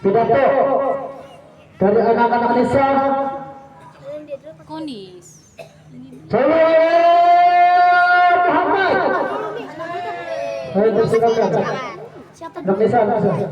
pidato dari anak-anak Nisa. Konis. Salam Muhammad. Ayo persilakan. Anak Nisa. Konis.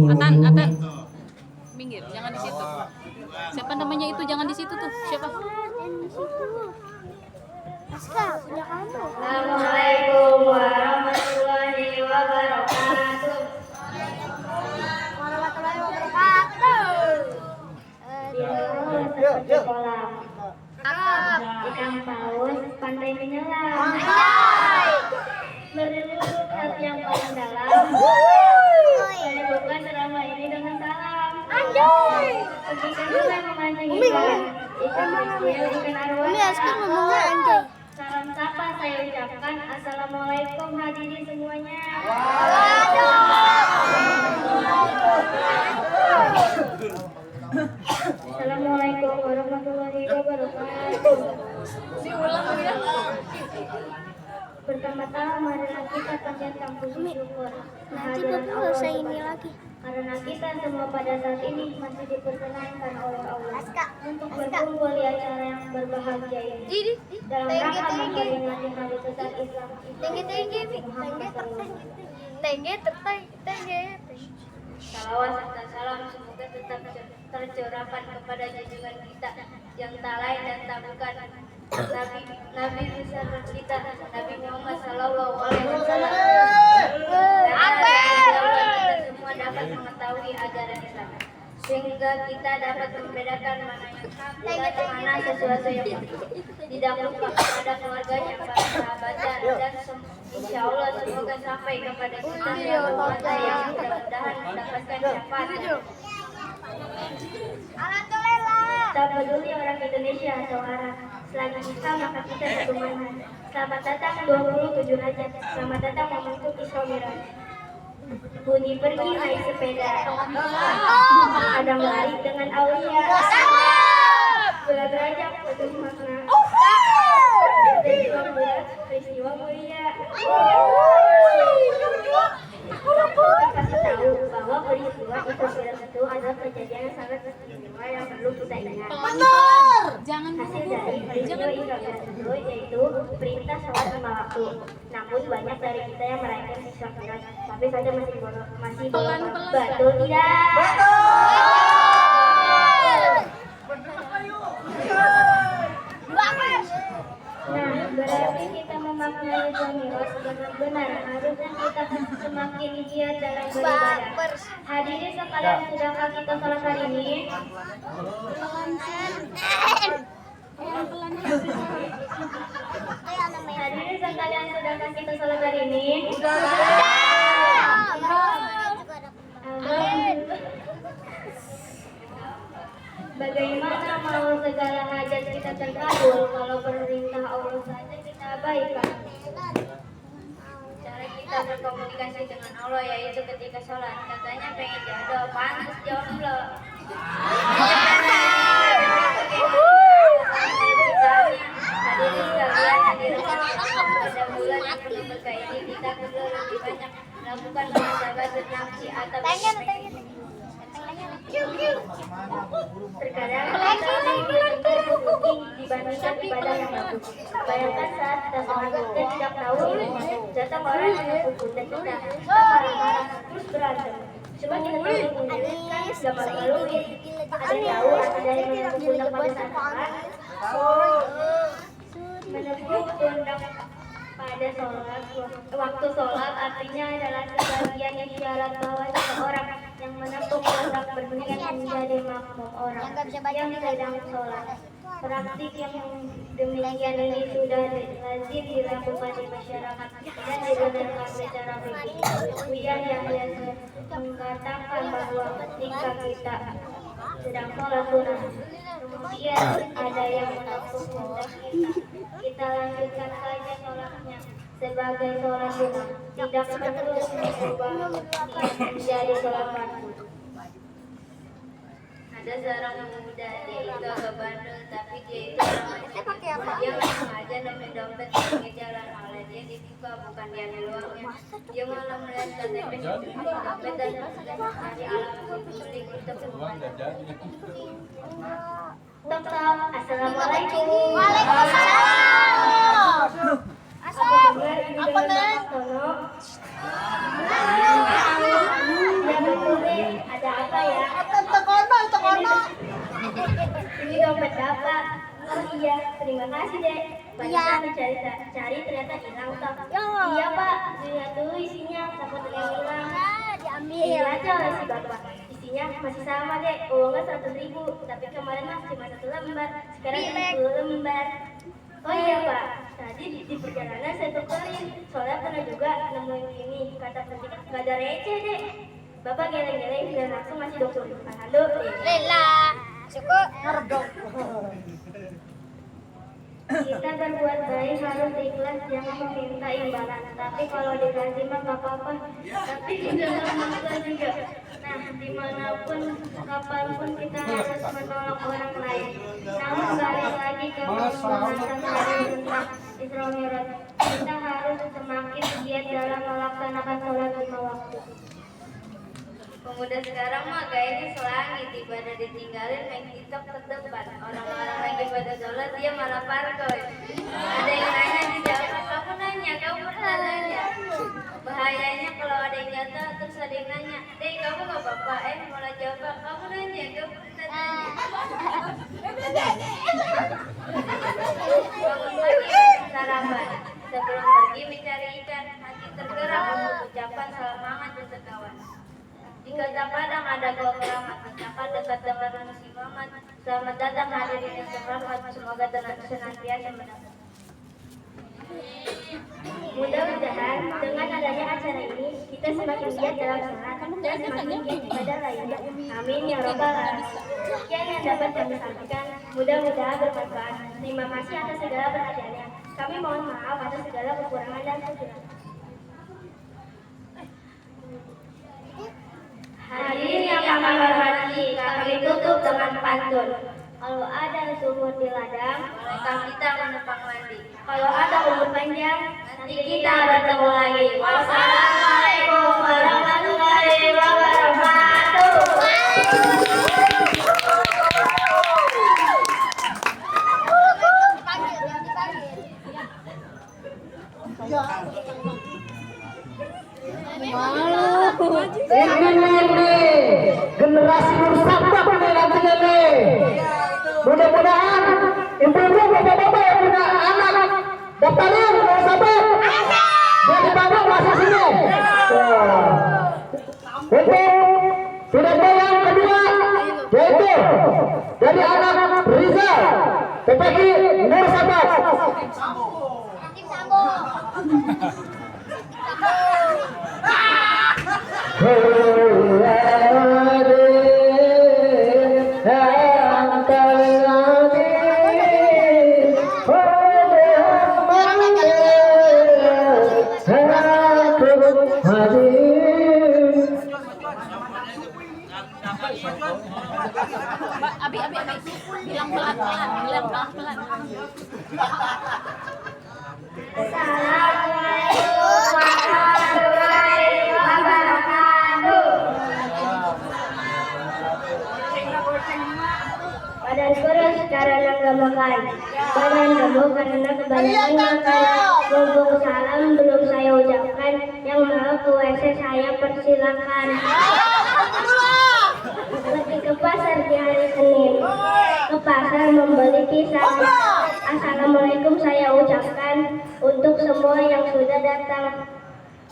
Atan, minggir, jangan di situ. Siapa namanya itu? Jangan di situ tuh. Siapa? Assalamualaikum warahmatullahi wabarakatuh. Warahmatullahi wabarakatuh. Kolam. Ikan paus pandai menyelam. Berlindung hati yang paling dalam. Saya bukan drama ini dengan salam. Pergikan juga memancing ikan. Ikan kecil, ikan arwah. Salam sapa saya ucapkan. Assalamualaikum hadirin semuanya. Assalamualaikum warahmatullahi wabarakatuh. Pertama-tama marilah kita panjatkan puji syukur kehadiran Allah karena kita semua pada saat ini masih diperkenankan oleh Allah untuk berkumpul di acara yang berbahagia ini dalam rangka memperingati hari besar Islam Salawat serta salam semoga tetap tercurahkan kepada junjungan kita yang tak lain dan tak bukan Nabi besar kita Nabi Muhammad Sallallahu Alaihi Wasallam. Kita semua dapat mengetahui ajaran Islam sehingga kita dapat membedakan mana yang hak dan mana sesuatu yang batil. Tidak lupa kepada keluarganya, para sahabatnya dan insya Allah semoga sampai kepada kita yang mudah-mudahan mendapatkan syafaat. Tak peduli orang Indonesia atau Arab, selagi kita maka kita satu mana. Selamat datang 27 Rajab, selamat datang momentum Isra Mi'raj. Bunyi pergi naik sepeda, ada melari dengan Aulia. Bulan Rajab penuh makna, peristiwa berat, peristiwa mulia. Kasih tahu bahwa peristiwa Isra Mi'raj itu adalah kejadian yang sangat istimewa yang perlu kita ingat. Jangan Hasil dari peristiwa Isra Mi'raj itu yaitu perintah sholat lima waktu. Namun banyak dari kita yang merayakan Isra Mi'raj, tapi saja masih belum. Betul tidak? Nah, berarti kita memaknai Isra Mi'raj dengan benar. Harusnya kita semakin giat dalam beribadah. Hadirin sekalian, sudahkah kita sholat hari ini? Hadirin sekalian, sudahkah kita sholat hari ini? Bagaimana mau segala hajat kita terkabul kalau perintah Allah saja kita abaikan? Cara kita berkomunikasi dengan Allah yaitu ketika sholat. Katanya pengen jodoh, pantas jomblo. Hadirin sekalian, hadirin pada bulan yang penuh berkah ini kita perlu lebih banyak melakukan muhasabah nafsi atau terkadang kita lebih dibandingkan ibadah yang bagus. Bayangkan saat kita sholat kita tidak tahu datang orang yang menghukum dan kita marah-marah terus berantem. Coba kita mengingatkan zaman lalu ada tahu ada yang menghukum pada saat sholat. Menepuk pundak pada sholat, waktu sholat artinya adalah sebagian isyarat bahwa seseorang yang menepuk pundak berniat menjadi makmum orang yang sedang sholat. Praktik yang demikian ini sudah lazim dilakukan di masyarakat dan dibenarkan secara fikih. Buya yang biasa mengatakan bahwa ketika kita sedang sholat sunnah. Kemudian ada yang menepuk pundak kita. Kita lanjutkan saja sholatnya sebagai sholat sunnah. Tidak perlu mengubah menjadi sholat fardu. Ada seorang pemuda, dia itu agak bandel, tapi dia itu orang dia nggak sengaja nemuin dompet di pinggir jalan. Oleh dia dibuka, bukan dia ambil uangnya. Dia malah melihat KTP di dompet dan mencari alat bukti untuk Tok, assalamualaikum. Waalaikumsalam. Apa nih? Ya betul deh. Ada apa ya? Tekono. Ini dompet Bapak. Oh iya, terima kasih deh. Banyak dicari ternyata hilang toh. Iya Pak, dilihat dulu isinya. Takut ada yang hilang. Diambil. Iya aja oleh si Bapak. Isinya masih sama deh. Uangnya 100.000, tapi kemarin mah cuma 1 lembar. Sekarang 10 lembar. Oh iya Pak, tadi di perjalanan saya tukerin. Soalnya pernah juga nemuin ini. Kata penting gak ada receh deh. Bapak geleng-geleng dan langsung ngasih 20.000. Alhamdulillah. Lela. Syukur. Kita berbuat baik harus ikhlas, jangan meminta imbalan. Tapi kalau dikasih mah gak apa-apa. Tapi jangan maksa juga. Nah, dimanapun, kapanpun kita harus menolong orang lain. Namun balik lagi ke pembahasan hari tentang Isra Mi'raj. Kita harus semakin giat dalam melaksanakan sholat 5 waktu. Pemuda sekarang mah kayaknya selangit, ibadah ditinggalin main TikTok ke depan. Orang-orang lagi pada sholat dia malah parkour. Ada yang nanya di jawab, kamu pernah nanya. Bahayanya kalau ada yang jatuh terus ada yang nanya, "Dek, kamu gak apa-apa?" Malah jawab, "Kamu nanya, kamu pernah nanya." Bangun pagi sarapan, sebelum pergi mencari ikan, hati tergerak untuk ucapan salam hangat untuk kawan. Di Kota Padang ada gua keramat, terdapat dekat dengan Musi Muhammad. Selamat datang hadirin yang terhormat, semoga senantiasa mendapat. Mudah-mudahan dengan adanya acara ini kita semakin giat dalam sholat dan semakin giat ibadah lainnya. Amin ya robbal alamin. Sekian yang dapat kami sampaikan, mudah-mudahan bermanfaat. Terima kasih atas segala perhatiannya. Kami mohon maaf atas segala kekurangan dan kekurangan. Hadirin yang kami hormati, kami tutup dengan pantun. Kalau ada sumur di ladang, maka kita menumpang mandi. Kalau ada umur panjang, nanti kita bertemu lagi. Wassalamualaikum warahmatullahi wabarakatuh. Ini generasi bersambak nih nantinya nih. Mudah-mudahan ibu-ibu bapak-bapak yang punya anak daftarin bersambak. Jadi bapak masuk sini. Untuk sudah yang kedua yaitu dari anak Rizal PPI Nur Sabak. Abi, bilang pelan-pelan. Assalamualaikum warahmatullahi wabarakatuh. Badan kurus karena nggak makan, badan gemuk karena kebanyakan makan. Mumpung salam belum saya ucapkan, yang mau ke WC saya persilakan. Pergi ke pasar di hari Senin, ke pasar membeli pisang. Assalamualaikum saya ucapkan untuk semua yang sudah datang.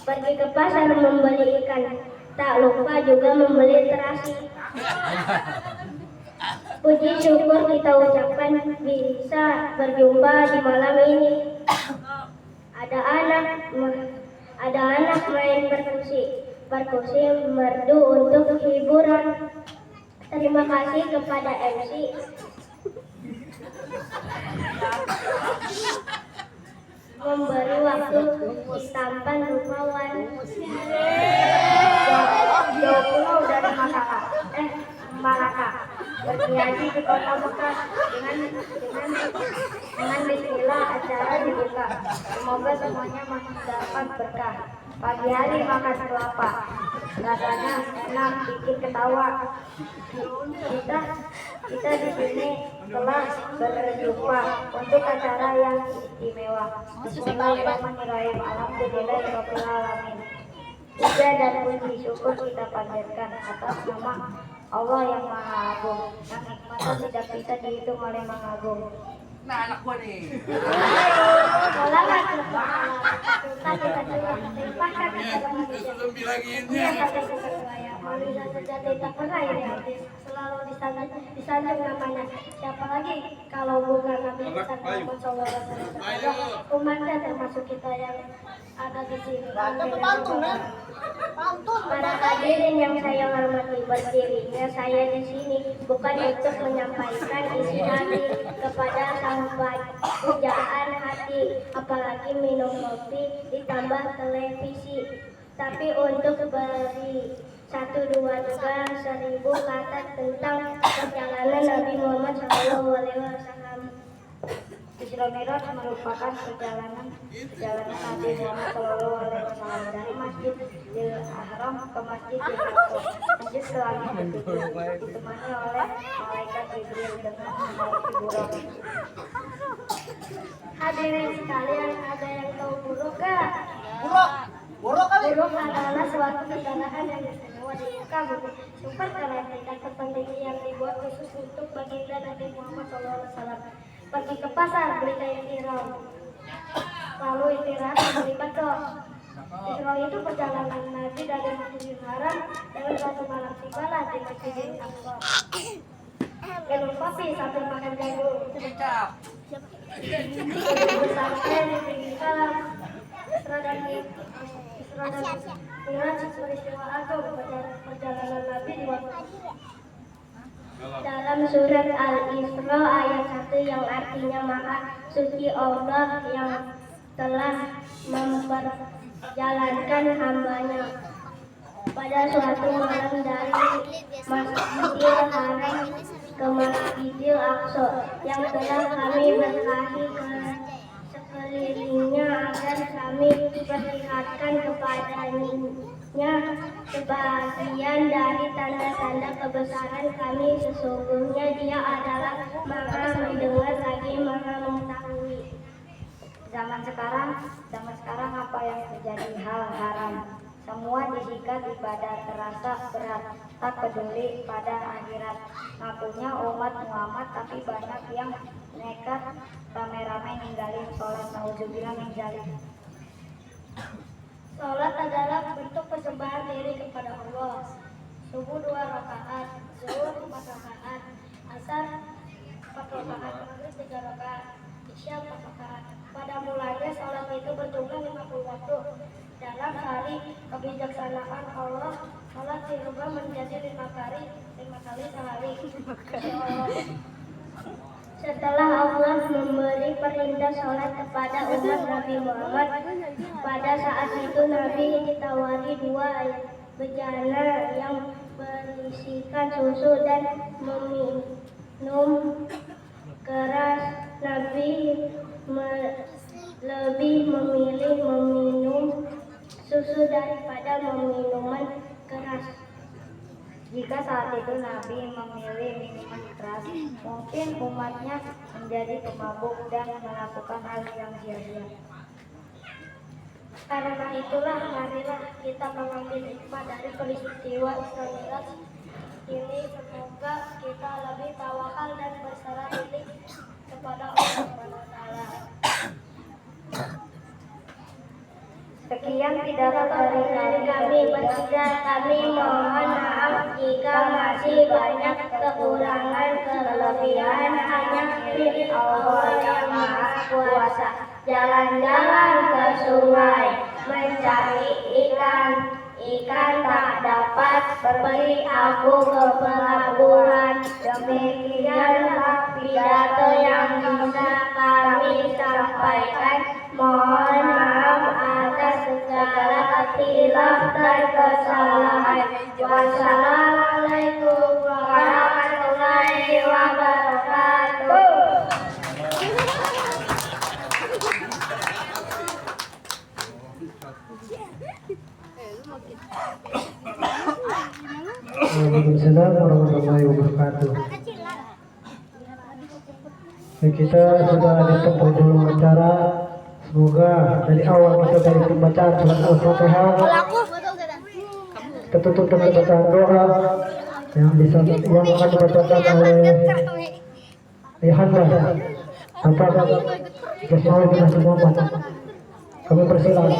Pergi ke pasar membeli ikan, tak lupa juga membeli terasi. Puji syukur kita ucapkan bisa berjumpa di malam ini. Ada anak main perkusi merdu untuk hiburan. Terima kasih kepada MC memberi waktu di Tampan Rupawan 20 dari Malaka berkiaji di kota Mekah dengan bismillah acara dibuka. Semoga semuanya mendapat berkah. Pagi hari makan kelapa, rasanya enak, bikin ketawa. Kita di sini telah berjumpa untuk acara yang istimewa. Bismillahirrahmanirrahim. Alhamdulillahirabbil alamin. Puja dan puji syukur kita panjatkan atas nama Allah yang Maha Agung, yang nikmatnya tidak bisa dihitung oleh Maha Agung. Nah, anak gua nih. Manusia sejati tak pernah iri hati, selalu disanjung namanya. Siapa lagi kalau bukan Nabi kita Muhammad SAW. Umatnya termasuk kita yang ada di sini. Para hadirin yang saya hormati, berdirinya saya di sini bukan untuk menyampaikan isi hati kepada sahabat, pujaan hati, apalagi minum kopi ditambah televisi, tapi untuk beri 1, 2, 3, 1000 kata tentang perjalanan Nabi Muhammad SAW. Isra Mi'raj merupakan perjalanan Nabi Muhammad SAW dari Masjidil Haram ke Masjidil Aqsa, lanjut ke langit ketujuh, ditemani oleh malaikat Jibril dengan membawa buruk. Hadirin sekalian, ada yang tahu buruk gak? Buruk kali. Buruk adalah suatu kendaraan yang istimewa di Mekah, super keren dan terpenting yang dibuat khusus untuk baginda Nabi Muhammad SAW. Pergi ke pasar, beli kain tiram, lalu istirahat membeli bedok. Isra itu perjalanan Nabi dari Masjidil Haram dengan satu malam tibalah di Masjidil Aqsa. Minum kopi sambil makan jagung. Bersantai di pinggir kolam. Isra dan Mi'raj peristiwa agung perjalanan Nabi di waktu. Dalam surat Al-Isra ayat 1 yang artinya Maha Suci Allah yang telah memperjalankan hambanya pada suatu malam dari Masjidil Haram ke Masjidil Aqsa yang telah kami berkahi ke sekelilingnya agar kami perlihatkan kepadanya sebagian dari tanda-tanda kebesaran kami. Sesungguhnya Dia adalah Maha mendengar lagi Maha mengetahui. Zaman sekarang apa yang terjadi? Hal haram. Semua disikat, ibadah terasa berat, tak peduli pada akhirat. Ngakunya umat Muhammad tapi banyak yang nekat rame-rame ninggalin sholat. Nauzubillah min dzalik. Sholat adalah bentuk persembahan diri kepada Allah. Subuh 2 rakaat, zuhur 4 rakaat, asar 4 rakaat, maghrib 3 rakaat, isya 4 rakaat. Pada mulanya sholat itu berjumlah 50 waktu. Dalam hari kebijaksanaan Allah, sholat dirubah menjadi 5 kali sehari. Setelah Allah memberi perintah sholat kepada umat Nabi Muhammad, pada saat itu Nabi ditawari 2 bejana yang berisikan susu dan minum keras. Nabi lebih memilih meminum susu daripada minuman keras. Jika saat itu Nabi memilih minuman keras, mungkin umatnya menjadi pemabuk dan melakukan hal yang sia-sia. Karena itulah, marilah kita mengambil hikmah dari peristiwa Isra Mi'raj ini. Semoga kita lebih tawakal dan berserah diri kepada Allah Subhanahu wa Ta'ala. Sekian pidato dari kami bertiga. Kami mohon maaf jika masih banyak kekurangan, kelebihan hanya milik Allah yang Maha Kuasa. Jalan-jalan ke sungai mencari ikan, ikan tak dapat pergi aku ke pelabuhan. Demikianlah pidato yang bisa kami sampaikan. Mohon maaf atas segala khilaf dan kesalahan. Wassalamualaikum warahmatullahi wabarakatuh. Waalaikumsalam warahmatullahi wabarakatuh. Baik, kita sudah di penghujung acara. Semoga dari awal kita dari pembacaan surat Al-Fatihah kita tutup dengan bacaan doa yang akan dibacakan oleh Ayahanda Bapak Gus Muhammad bin Muhammad. Kami persilakan.